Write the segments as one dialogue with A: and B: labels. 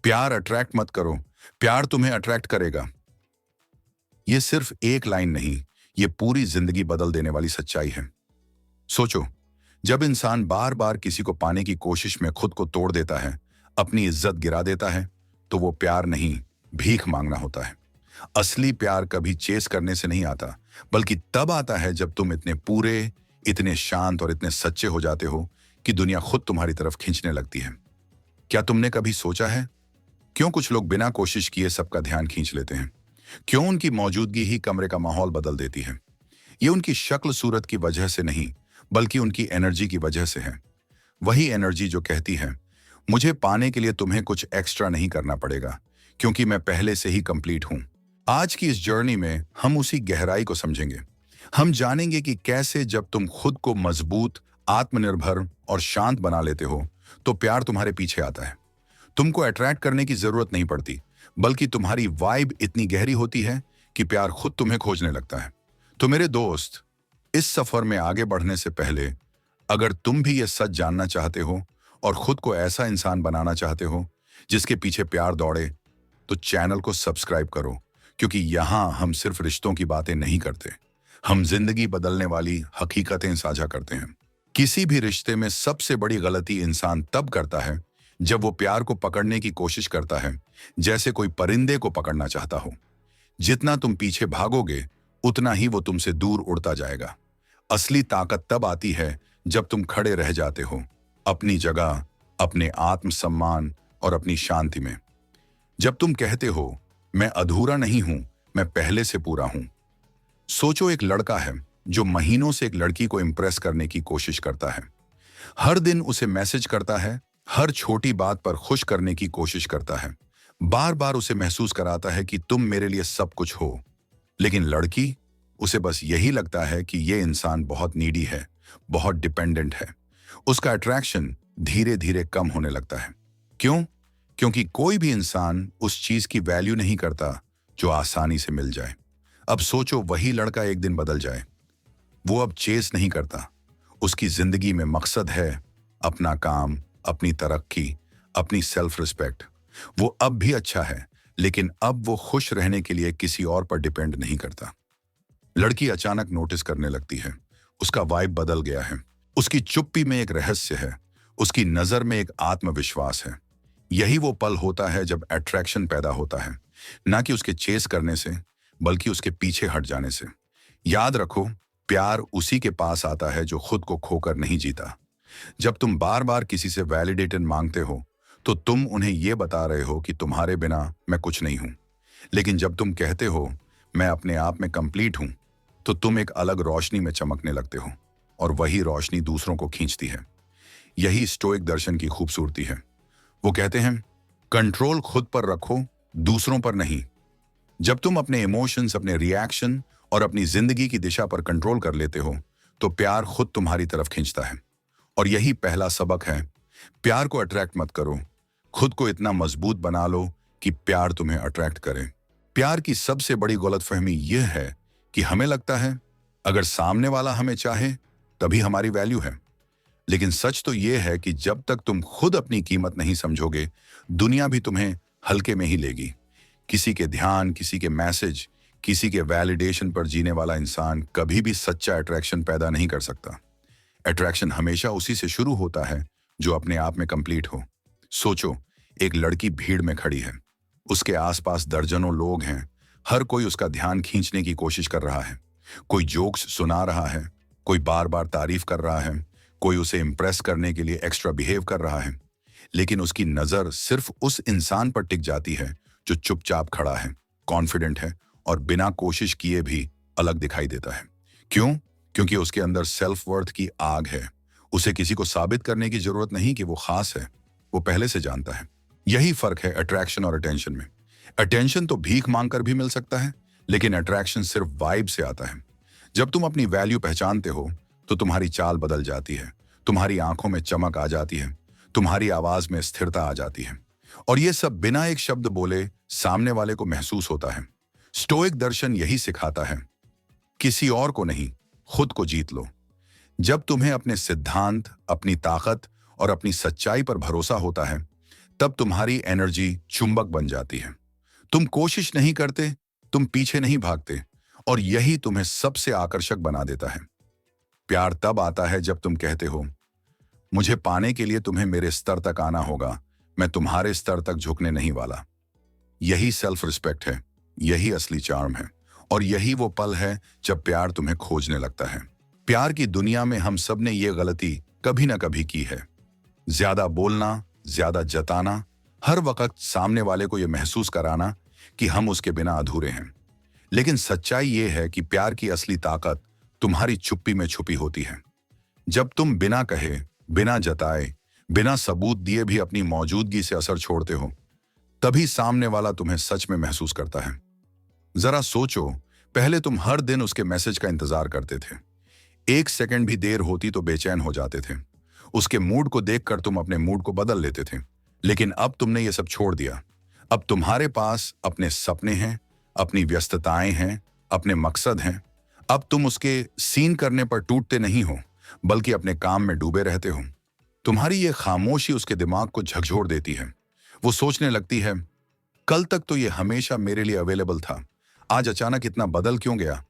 A: प्यार अट्रैक्ट मत करो, प्यार तुम्हें अट्रैक्ट करेगा। ये सिर्फ एक लाइन नहीं, ये पूरी जिंदगी बदल देने वाली सच्चाई है। सोचो, जब इंसान बार बार किसी को पाने की कोशिश में खुद को तोड़ देता है, अपनी इज्जत गिरा देता है, तो वो प्यार नहीं, भीख मांगना होता है। असली प्यार कभी चेस करने से नहीं आता, बल्कि तब आता है जब तुम इतने पूरे, इतने शांत और इतने सच्चे हो जाते हो कि दुनिया खुद तुम्हारी तरफ खींचने लगती है। क्या तुमने कभी सोचा है, क्यों कुछ लोग बिना कोशिश किए सबका ध्यान खींच लेते हैं? क्यों उनकी मौजूदगी ही कमरे का माहौल बदल देती है? ये उनकी शक्ल सूरत की वजह से नहीं, बल्कि उनकी एनर्जी की वजह से है। वही एनर्जी जो कहती है, मुझे पाने के लिए तुम्हें कुछ एक्स्ट्रा नहीं करना पड़ेगा, क्योंकि मैं पहले से ही कंप्लीट हूं। आज की इस जर्नी में हम उसी गहराई को समझेंगे। हम जानेंगे कि कैसे जब तुम खुद को मजबूत, आत्मनिर्भर और शांत बना लेते हो, तो प्यार तुम्हारे पीछे आता है। तुमको अट्रैक्ट करने की जरूरत नहीं पड़ती, बल्कि तुम्हारी वाइब इतनी गहरी होती है कि प्यार खुद तुम्हें खोजने लगता है। तो मेरे दोस्त, इस सफर में आगे बढ़ने से पहले, अगर तुम भी ये सच जानना चाहते हो और खुद को ऐसा इंसान बनाना चाहते हो जिसके पीछे प्यार दौड़े, तो चैनल को सब्सक्राइब करो, क्योंकि यहाँ हम सिर्फ रिश्तों की बातें नहीं करते, हम जिंदगी बदलने वाली हकीकतें साझा करते हैं। किसी भी रिश्ते में सबसे बड़ी गलती इंसान तब करता है जब वो प्यार को पकड़ने की कोशिश करता है जैसे कोई परिंदे को पकड़ना चाहता हो। जितना तुम पीछे भागोगे, उतना ही वो तुमसे दूर उड़ता जाएगा। असली ताकत तब आती है जब तुम खड़े रह जाते हो, अपनी जगह, अपने आत्मसम्मान और अपनी शांति में। जब तुम कहते हो, मैं अधूरा नहीं हूं, मैं पहले से पूरा हूं। सोचो, एक लड़का है जो महीनों से एक लड़की को इंप्रेस करने की कोशिश करता है। हर दिन उसे मैसेज करता है, हर छोटी बात पर खुश करने की कोशिश करता है, बार बार उसे महसूस कराता है कि तुम मेरे लिए सब कुछ हो। लेकिन लड़की, उसे बस यही लगता है कि ये इंसान बहुत नीडी है, बहुत डिपेंडेंट है। उसका अट्रैक्शन धीरे धीरे कम होने लगता है। क्यों? क्योंकि कोई भी इंसान उस चीज की वैल्यू नहीं करता जो आसानी से मिल जाए। अब सोचो, वही लड़का एक दिन बदल जाए। वो अब चेस नहीं करता, उसकी जिंदगी में मकसद है अपना काम, अपनी तरक्की, अपनी सेल्फ रिस्पेक्ट। वो अब भी अच्छा है, लेकिन अब वो खुश रहने के लिए किसी और पर डिपेंड नहीं करता। लड़की अचानक नोटिस करने लगती है, उसका वाइब बदल गया है। उसकी चुप्पी में एक रहस्य है, उसकी नजर में एक आत्मविश्वास है। यही वो पल होता है जब अट्रैक्शन पैदा होता है, ना कि उसके चेस करने से, बल्कि उसके पीछे हट जाने से। याद रखो, प्यार उसी के पास आता है जो खुद को खोकर नहीं जीता। जब तुम बार बार किसी से वैलिडेशन मांगते हो, तो तुम उन्हें यह बता रहे हो कि तुम्हारे बिना मैं कुछ नहीं हूं। लेकिन जब तुम कहते हो, मैं अपने आप में कंप्लीट हूं, तो तुम एक अलग रोशनी में चमकने लगते हो, और वही रोशनी दूसरों को खींचती है। यही स्टोइक दर्शन की खूबसूरती है। वो कहते हैं, कंट्रोल खुद पर रखो, दूसरों पर नहीं। जब तुम अपने इमोशंस, अपने रिएक्शन और अपनी जिंदगी की दिशा पर कंट्रोल कर लेते हो, तो प्यार खुद तुम्हारी तरफ खींचता है। और यही पहला सबक है, प्यार को अट्रैक्ट मत करो, खुद को इतना मजबूत बना लो कि प्यार तुम्हें अट्रैक्ट करे। प्यार की सबसे बड़ी गलतफहमी यह है कि हमें लगता है अगर सामने वाला हमें चाहे तभी हमारी वैल्यू है। लेकिन सच तो यह है कि जब तक तुम खुद अपनी कीमत नहीं समझोगे, दुनिया भी तुम्हें हल्के में ही लेगी। किसी के ध्यान, किसी के मैसेज, किसी के वैलिडेशन पर जीने वाला इंसान कभी भी सच्चा अट्रैक्शन पैदा नहीं कर सकता। अट्रैक्शन हमेशा उसी से शुरू होता है जो अपने आप में कंप्लीट हो। सोचो, एक लड़की भीड़ में खड़ी है, उसके आसपास दर्जनों लोग हैं, हर कोई उसका ध्यान खींचने की कोशिश कर रहा है। कोई जोक्स सुना रहा है, कोई बार बार तारीफ कर रहा है, कोई उसे इंप्रेस करने के लिए एक्स्ट्रा बिहेव कर रहा है। लेकिन उसकी नजर सिर्फ उस इंसान पर टिक जाती है जो चुपचाप खड़ा है, कॉन्फिडेंट है और बिना कोशिश किए भी अलग दिखाई देता है। क्यों? क्योंकि उसके अंदर सेल्फ वर्थ की आग है। उसे किसी को साबित करने की जरूरत नहीं कि वो खास है, वो पहले से जानता है। यही फर्क है अट्रैक्शन और अटेंशन में। अटेंशन तो भीख मांगकर भी मिल सकता है, लेकिन अट्रैक्शन सिर्फ वाइब से आता है। जब तुम अपनी वैल्यू पहचानते हो, तो तुम्हारी चाल बदल जाती है, तुम्हारी आंखों में चमक आ जाती है, तुम्हारी आवाज में स्थिरता आ जाती है। और ये सब बिना एक शब्द बोले सामने वाले को महसूस होता है। स्टोइक दर्शन यही सिखाता है, किसी और को नहीं, खुद को जीत लो। जब तुम्हें अपने सिद्धांत, अपनी ताकत और अपनी सच्चाई पर भरोसा होता है, तब तुम्हारी एनर्जी चुंबक बन जाती है। तुम कोशिश नहीं करते, तुम पीछे नहीं भागते, और यही तुम्हें सबसे आकर्षक बना देता है। प्यार तब आता है जब तुम कहते हो, मुझे पाने के लिए तुम्हें मेरे स्तर तक आना होगा, मैं तुम्हारे स्तर तक झुकने नहीं वाला। यही सेल्फ रिस्पेक्ट है, यही असली चार्म है, और यही वो पल है जब प्यार तुम्हें खोजने लगता है। प्यार की दुनिया में हम सब ने ये गलती कभी ना कभी की है। ज्यादा बोलना, ज्यादा जताना, हर वक्त सामने वाले को यह महसूस कराना कि हम उसके बिना अधूरे हैं। लेकिन सच्चाई ये है कि प्यार की असली ताकत तुम्हारी चुप्पी में छुपी होती है। जब तुम बिना कहे, बिना जताए, बिना सबूत दिए भी अपनी मौजूदगी से असर छोड़ते हो, तभी सामने वाला तुम्हें सच में महसूस करता है। जरा सोचो, पहले तुम हर दिन उसके मैसेज का इंतजार करते थे। एक सेकंड भी देर होती तो बेचैन हो जाते थे। उसके मूड को देखकर तुम अपने मूड को बदल लेते थे। लेकिन अब तुमने ये सब छोड़ दिया। अब तुम्हारे पास अपने सपने हैं, अपनी व्यस्तताएं हैं, अपने मकसद हैं। अब तुम उसके सीन करने पर टूटते नहीं हो, बल्कि अपने काम में डूबे रहते हो। तुम्हारी ये खामोशी उसके दिमाग को झकझोर देती है। वो सोचने लगती है, कल तक तो ये हमेशा मेरे लिए अवेलेबल था, आज अचानक इतना बदल क्यों गया?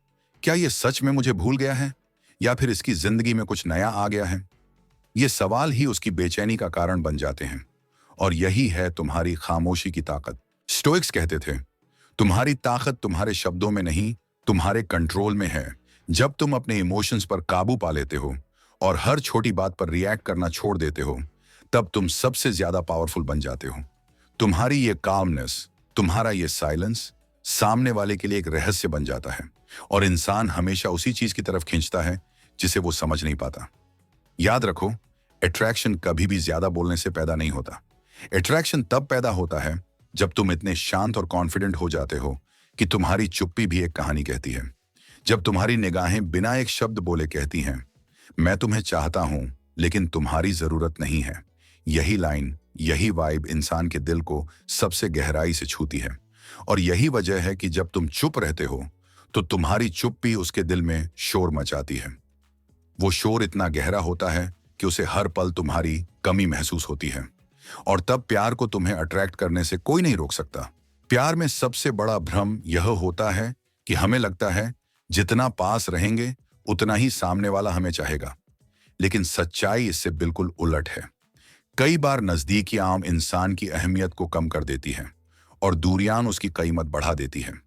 A: क्या ये सच में मुझे भूल गया है, या फिर इसकी जिंदगी में कुछ नया आ गया है? ये सवाल ही उसकी बेचैनी का कारण बन जाते हैं। और यही है तुम्हारी खामोशी की ताकत। स्टोइक्स कहते थे, तुम्हारी ताकत तुम्हारे शब्दों में नहीं, तुम्हारे कंट्रोल में है। जब तुम अपने इमोशंस पर काबू पा लेते हो और हर छोटी बात पर रिएक्ट करना छोड़ देते हो, तब तुम सबसे ज्यादा पावरफुल बन जाते हो। तुम्हारी ये कामनेस, तुम्हारा ये साइलेंस सामने वाले के लिए एक रहस्य बन जाता है, और इंसान हमेशा उसी चीज की तरफ खींचता है जिसे वो समझ नहीं पाता। याद रखो, अट्रैक्शन कभी भी ज्यादा बोलने से पैदा नहीं होता। अट्रैक्शन तब पैदा होता है जब तुम इतने शांत और कॉन्फिडेंट हो जाते हो कि तुम्हारी चुप्पी भी एक कहानी कहती है। जब तुम्हारी निगाहें बिना एक शब्द बोले कहती हैं, मैं तुम्हें चाहता हूं लेकिन तुम्हारी जरूरत नहीं है। यही लाइन, यही वाइब इंसान के दिल को सबसे गहराई से छूती है। और यही वजह है कि जब तुम चुप रहते हो तो तुम्हारी चुप्पी उसके दिल में शोर मचाती है। वो शोर इतना गहरा होता है कि उसे हर पल तुम्हारी कमी महसूस होती है। और तब प्यार को तुम्हें अट्रैक्ट करने से कोई नहीं रोक सकता। प्यार में सबसे बड़ा भ्रम यह होता है कि हमें लगता है जितना पास रहेंगे उतना ही सामने वाला हमें चाहेगा। लेकिन सच्चाई इससे बिल्कुल उलट है। कई बार नजदीकियां इंसान की अहमियत को कम कर देती हैं और दूरियां उसकी कीमत बढ़ा देती हैं।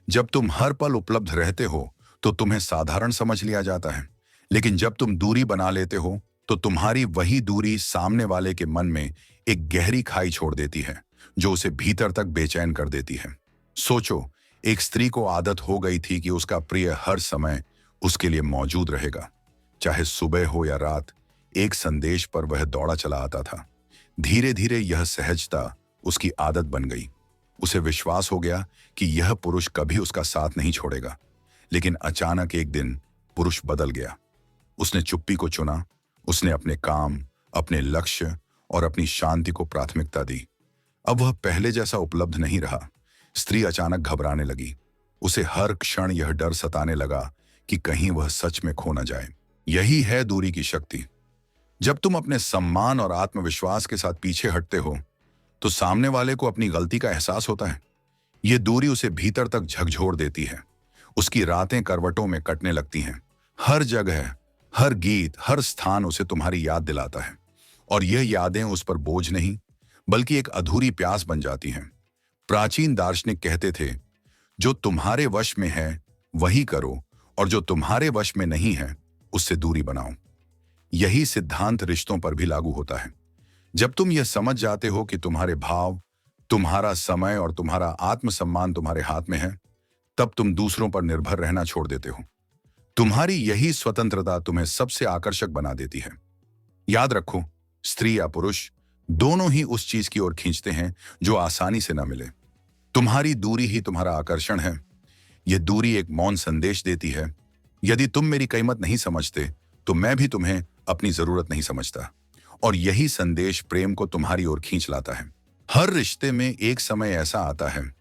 A: जब तुम हर पल उपलब्ध रहते हो तो तुम्हें साधारण समझ लिया जाता है, लेकिन जब तुम दूरी बना लेते हो तो तुम्हारी वही दूरी सामने वाले के मन में एक गहरी खाई छोड़ देती है, जो उसे भीतर तक बेचैन कर देती है। सोचो, एक स्त्री को आदत हो गई थी कि उसका प्रिय हर समय उसके लिए मौजूद रहेगा, चाहे सुबह हो या रात। एक संदेश पर वह दौड़ा चला आता था। धीरे धीरे यह सहजता उसकी आदत बन गई। उसे विश्वास हो गया कि यह पुरुष कभी उसका साथ नहीं छोड़ेगा। लेकिन अचानक एक दिन पुरुष बदल गया। उसने चुप्पी को चुना। उसने अपने काम, अपने लक्ष्य और अपनी शांति को प्राथमिकता दी। अब वह पहले जैसा उपलब्ध नहीं रहा। स्त्री अचानक घबराने लगी। उसे हर क्षण यह डर सताने लगा कि कहीं वह सच में खो न जाए। यही है दूरी की शक्ति। जब तुम अपने सम्मान और आत्मविश्वास के साथ पीछे हटते हो तो सामने वाले को अपनी गलती का एहसास होता है। यह दूरी उसे भीतर तक झकझोर देती है। उसकी रातें करवटों में कटने लगती हैं। हर जगह, हर गीत, हर स्थान उसे तुम्हारी याद दिलाता है। और यह यादें उस पर बोझ नहीं, बल्कि एक अधूरी प्यास बन जाती हैं। प्राचीन दार्शनिक कहते थे, जो तुम्हारे वश में है वही करो, और जो तुम्हारे वश में नहीं है उससे दूरी बनाओ। यही सिद्धांत रिश्तों पर भी लागू होता है। जब तुम यह समझ जाते हो कि तुम्हारे भाव, तुम्हारा समय और तुम्हारा आत्मसम्मान तुम्हारे हाथ में है, तब तुम दूसरों पर निर्भर रहना छोड़ देते हो। तुम्हारी यही स्वतंत्रता तुम्हें सबसे आकर्षक बना देती है। याद रखो, स्त्री या पुरुष दोनों ही उस चीज की ओर खींचते हैं जो आसानी से न मिले। तुम्हारी दूरी ही तुम्हारा आकर्षण है। यह दूरी एक मौन संदेश देती है, यदि तुम मेरी कीमत नहीं समझते तो मैं भी तुम्हें अपनी जरूरत नहीं समझता। और यही संदेश प्रेम को तुम्हारी ओर खींच लाता है। हर रिश्ते में एक समय ऐसा आता है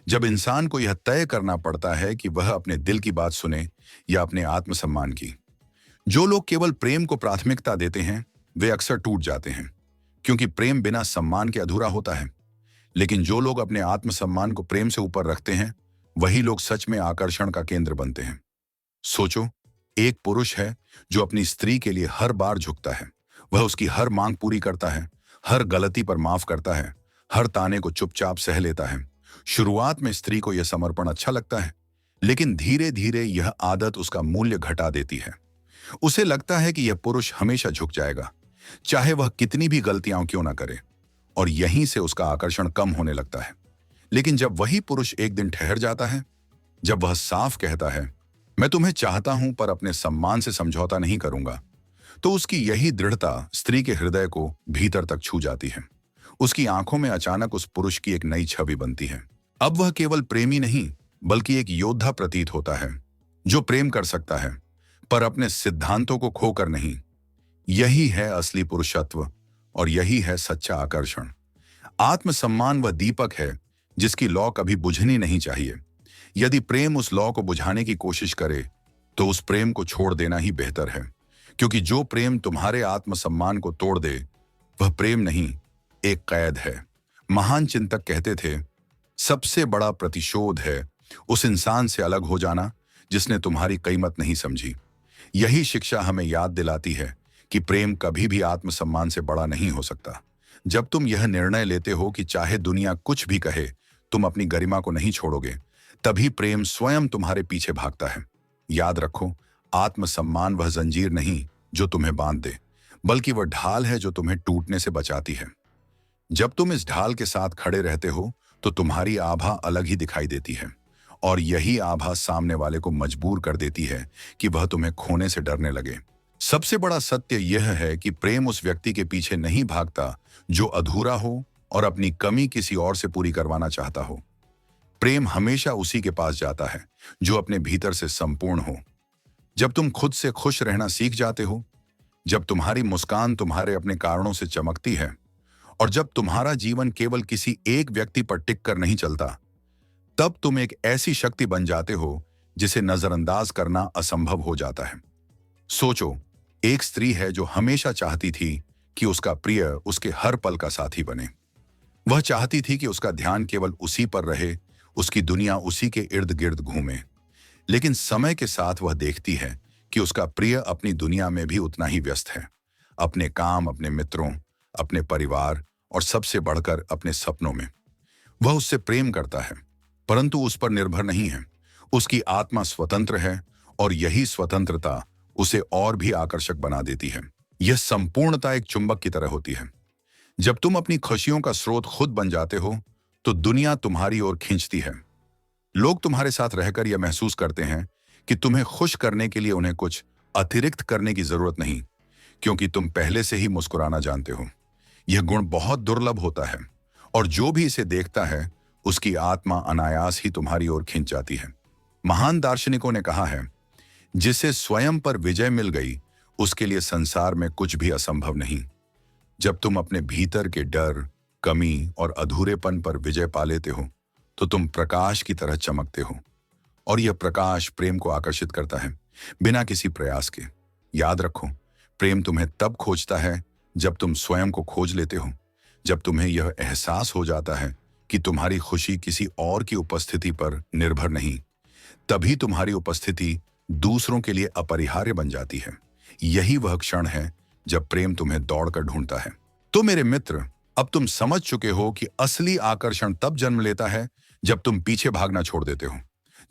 A: जब इंसान को यह तय करना पड़ता है कि वह अपने दिल की बात सुने या अपने आत्मसम्मान की। जो लोग केवल प्रेम को प्राथमिकता देते हैं वे अक्सर टूट जाते हैं, क्योंकि प्रेम बिना सम्मान के अधूरा होता है। लेकिन जो लोग अपने आत्मसम्मान को प्रेम से ऊपर रखते हैं, वही लोग सच में आकर्षण का केंद्र बनते हैं। सोचो, एक पुरुष है जो अपनी स्त्री के लिए हर बार झुकता है। वह उसकी हर मांग पूरी करता है, हर गलती पर माफ करता है, हर ताने को चुपचाप सह लेता है। शुरुआत में स्त्री को यह समर्पण अच्छा लगता है, लेकिन धीरे धीरे यह आदत उसका मूल्य घटा देती है। उसे लगता है कि यह पुरुष हमेशा झुक जाएगा, चाहे वह कितनी भी गलतियां क्यों ना करे, और यहीं से उसका आकर्षण कम होने लगता है। लेकिन जब वही पुरुष एक दिन ठहर जाता है, जब वह साफ कहता है, मैं तुम्हें चाहता हूं पर अपने सम्मान से समझौता नहीं करूंगा, तो उसकी यही दृढ़ता स्त्री के हृदय को भीतर तक छू जाती है। उसकी आंखों में अचानक उस पुरुष की एक नई छवि बनती है। अब वह केवल प्रेमी नहीं, बल्कि एक योद्धा प्रतीत होता है, जो प्रेम कर सकता है पर अपने सिद्धांतों को खोकर नहीं। यही है असली पुरुषत्व, और यही है सच्चा आकर्षण। आत्मसम्मान वह दीपक है जिसकी लौ कभी बुझनी नहीं चाहिए। यदि प्रेम उस लौ को बुझाने की कोशिश करे, तो उस प्रेम को छोड़ देना ही बेहतर है, क्योंकि जो प्रेम तुम्हारे आत्मसम्मान को तोड़ दे, वह प्रेम नहीं, एक कैद है। महान चिंतक कहते थे, सबसे बड़ा प्रतिशोध है उस इंसान से अलग हो जाना जिसने तुम्हारी कीमत नहीं समझी। यही शिक्षा हमें याद दिलाती है कि प्रेम कभी भी आत्मसम्मान से बड़ा नहीं हो सकता। जब तुम यह निर्णय लेते हो कि चाहे दुनिया कुछ भी कहे, तुम अपनी गरिमा को नहीं छोड़ोगे, तभी प्रेम स्वयं तुम्हारे पीछे भागता है। याद रखो, आत्मसम्मान वह जंजीर नहीं जो तुम्हें बांध दे, बल्कि वह ढाल है जो तुम्हें टूटने से बचाती है। जब तुम इस ढाल के साथ खड़े रहते हो, तो तुम्हारी आभा अलग ही दिखाई देती है, और यही आभा सामने वाले को मजबूर कर देती है कि वह तुम्हें खोने से डरने लगे। सबसे बड़ा सत्य यह है कि प्रेम उस व्यक्ति के पीछे नहीं भागता जो अधूरा हो और अपनी कमी किसी और से पूरी करवाना चाहता हो। प्रेम हमेशा उसी के पास जाता है जो अपने भीतर से संपूर्ण हो। जब तुम खुद से खुश रहना सीख जाते हो, जब तुम्हारी मुस्कान तुम्हारे अपने कारणों से चमकती है, और जब तुम्हारा जीवन केवल किसी एक व्यक्ति पर टिक कर नहीं चलता, तब तुम एक ऐसी शक्ति बन जाते हो जिसे नजरअंदाज करना असंभव हो जाता है। सोचो, एक स्त्री है जो हमेशा चाहती थी कि उसका प्रिय उसके हर पल का साथी बने। वह चाहती थी कि उसका ध्यान केवल उसी पर रहे, उसकी दुनिया उसी के इर्द गिर्द घूमे। लेकिन समय के साथ वह देखती है कि उसका प्रिय अपनी दुनिया में भी उतना ही व्यस्त है, अपने काम, अपने मित्रों, अपने परिवार और सबसे बढ़कर अपने सपनों में। वह उससे प्रेम करता है, परंतु उस पर निर्भर नहीं है। उसकी आत्मा स्वतंत्र है, और यही स्वतंत्रता उसे और भी आकर्षक बना देती है। यह संपूर्णता एक चुंबक की तरह होती है। जब तुम अपनी खुशियों का स्रोत खुद बन जाते हो, तो दुनिया तुम्हारी ओर खींचती है। लोग तुम्हारे साथ रहकर यह महसूस करते हैं कि तुम्हें खुश करने के लिए उन्हें कुछ अतिरिक्त करने की जरूरत नहीं, क्योंकि तुम पहले से ही मुस्कुराना जानते हो। यह गुण बहुत दुर्लभ होता है, और जो भी इसे देखता है, उसकी आत्मा अनायास ही तुम्हारी ओर खींच जाती है। महान दार्शनिकों ने कहा है, जिसे स्वयं पर विजय मिल गई, उसके लिए संसार में कुछ भी असंभव नहीं। जब तुम अपने भीतर के डर, कमी और अधूरेपन पर विजय पा लेते हो, तो तुम प्रकाश की तरह चमकते हो, और यह प्रकाश प्रेम को आकर्षित करता है, बिना किसी प्रयास के। याद रखो, प्रेम तुम्हें तब खोजता है जब तुम स्वयं को खोज लेते हो। जब तुम्हें यह एहसास हो जाता है कि तुम्हारी खुशी किसी और की उपस्थिति पर निर्भर नहीं, तभी तुम्हारी उपस्थिति दूसरों के लिए अपरिहार्य बन जाती है। यही वह क्षण है जब प्रेम तुम्हें दौड़कर ढूंढता है। तो मेरे मित्र, अब तुम समझ चुके हो कि असली आकर्षण तब जन्म लेता है जब तुम पीछे भागना छोड़ देते हो,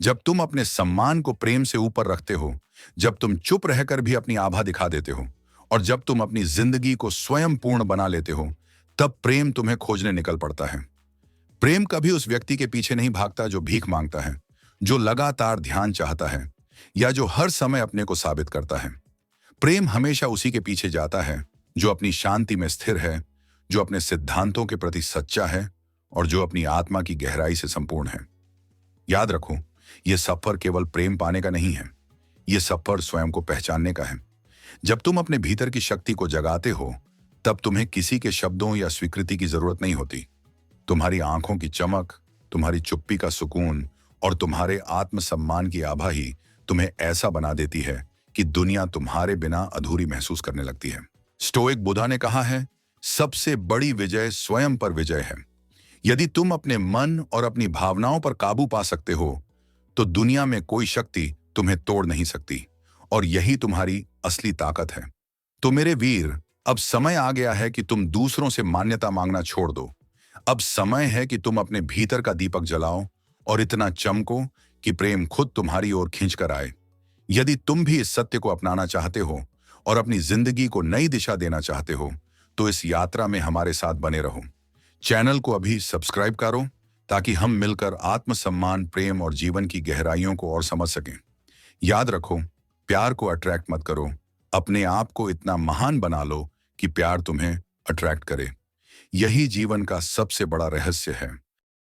A: जब तुम अपने सम्मान को प्रेम से ऊपर रखते हो, जब तुम चुप रहकर भी अपनी आभा दिखा देते हो, और जब तुम अपनी जिंदगी को स्वयं पूर्ण बना लेते हो, तब प्रेम तुम्हें खोजने निकल पड़ता है। प्रेम कभी उस व्यक्ति के पीछे नहीं भागता जो भीख मांगता है, जो लगातार ध्यान चाहता है, या जो हर समय अपने को साबित करता है। प्रेम हमेशा उसी के पीछे जाता है जो अपनी शांति में स्थिर है, जो अपने सिद्धांतों के प्रति सच्चा है, और जो अपनी आत्मा की गहराई से संपूर्ण है। याद रखो, यह सफर केवल प्रेम पाने का नहीं है, यह सफर स्वयं को पहचानने का है। जब तुम अपने भीतर की शक्ति को जगाते हो, तब तुम्हें किसी के शब्दों या स्वीकृति की जरूरत नहीं होती। तुम्हारी आंखों की चमक, तुम्हारी चुप्पी का सुकून और तुम्हारे आत्मसम्मान की आभा ही तुम्हें ऐसा बना देती है कि दुनिया तुम्हारे बिना अधूरी महसूस करने लगती है। स्टोइक बुद्धा ने कहा है, सबसे बड़ी विजय स्वयं पर विजय है। यदि तुम अपने मन और अपनी भावनाओं पर काबू पा सकते हो तो दुनिया में कोई शक्ति तुम्हें तोड़ नहीं सकती, और यही तुम्हारी असली ताकत है। तो मेरे वीर, अब समय आ गया है कि तुम दूसरों से मान्यता मांगना छोड़ दो। अब समय है कि तुम अपने भीतर का दीपक जलाओ और इतना चमको कि प्रेम खुद तुम्हारी ओर खींच कर आए। यदि तुम भी इस सत्य को अपनाना चाहते हो और अपनी जिंदगी को नई दिशा देना चाहते हो तो इस यात्रा में हमारे साथ बने रहो। चैनल को अभी सब्सक्राइब करो ताकि हम मिलकर आत्मसम्मान, प्रेम और जीवन की गहराइयों को और समझ सकें। याद रखो, प्यार को अट्रैक्ट मत करो, अपने आप को इतना महान बना लो कि प्यार तुम्हें अट्रैक्ट करे। यही जीवन का सबसे बड़ा रहस्य है।